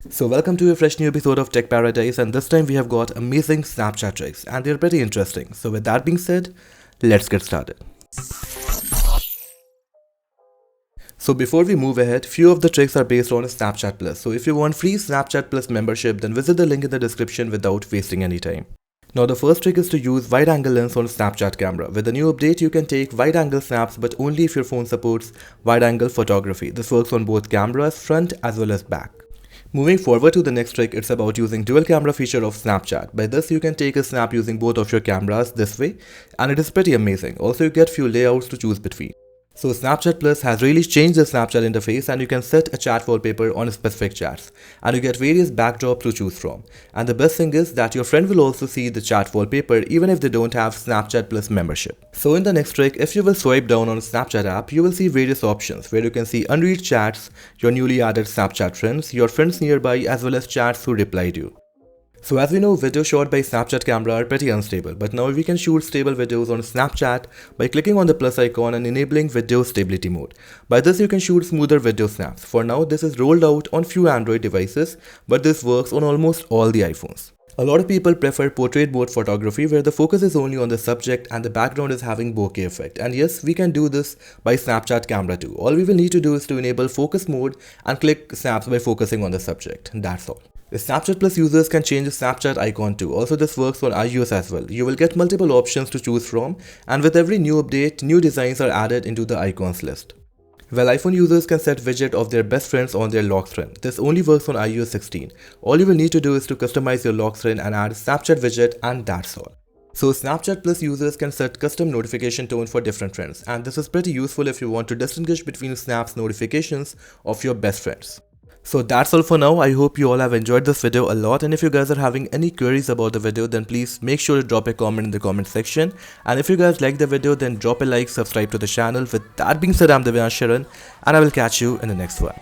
So welcome to a fresh new episode of Tech Paradise, and this time we have got amazing Snapchat tricks and they're pretty interesting. So with that being said, let's get started. So before we move ahead, few of the tricks are based on Snapchat Plus. So if you want free Snapchat Plus membership, then visit the link in the description without wasting any time. Now the first trick is to use wide angle lens on Snapchat camera. With the new update, you can take wide angle snaps but only if your phone supports wide angle photography. This works on both cameras, front as well as back. Moving forward to the next trick, it's about using dual camera feature of Snapchat. By this you can take a snap using both of your cameras this way, and it is pretty amazing. Also you get few layouts to choose between. So Snapchat Plus has really changed the Snapchat interface, and you can set a chat wallpaper on specific chats, and you get various backdrops to choose from. And the best thing is that your friend will also see the chat wallpaper even if they don't have Snapchat Plus membership. So in the next trick, if you will swipe down on Snapchat app, you will see various options where you can see unread chats, your newly added Snapchat friends, your friends nearby, as well as chats who replied you. So as we know, videos shot by Snapchat camera are pretty unstable, but now we can shoot stable videos on Snapchat by clicking on the plus icon and enabling video stability mode. By this you can shoot smoother video snaps. For now this is rolled out on few Android devices, but this works on almost all the iPhones. A lot of people prefer portrait mode photography where the focus is only on the subject and the background is having bokeh effect. And yes, we can do this by Snapchat camera too. All we will need to do is to enable focus mode and click snaps by focusing on the subject. That's all. The Snapchat Plus users can change the Snapchat icon too. Also this works on iOS as well. You will get multiple options to choose from, and with every new update, new designs are added into the icons list. Well, iPhone users can set widget of their best friends on their lock screen. This only works on iOS 16. All you will need to do is to customize your lock screen and add Snapchat widget, and that's all. So Snapchat Plus users can set custom notification tone for different friends, and this is pretty useful if you want to distinguish between Snap's notifications of your best friends. So that's all for now. I hope you all have enjoyed this video a lot, and if you guys are having any queries about the video, then please make sure to drop a comment in the comment section. And if you guys like the video, then drop a like, subscribe to the channel. With that being said, I'm Devyan Sharan, and I will catch you in the next one.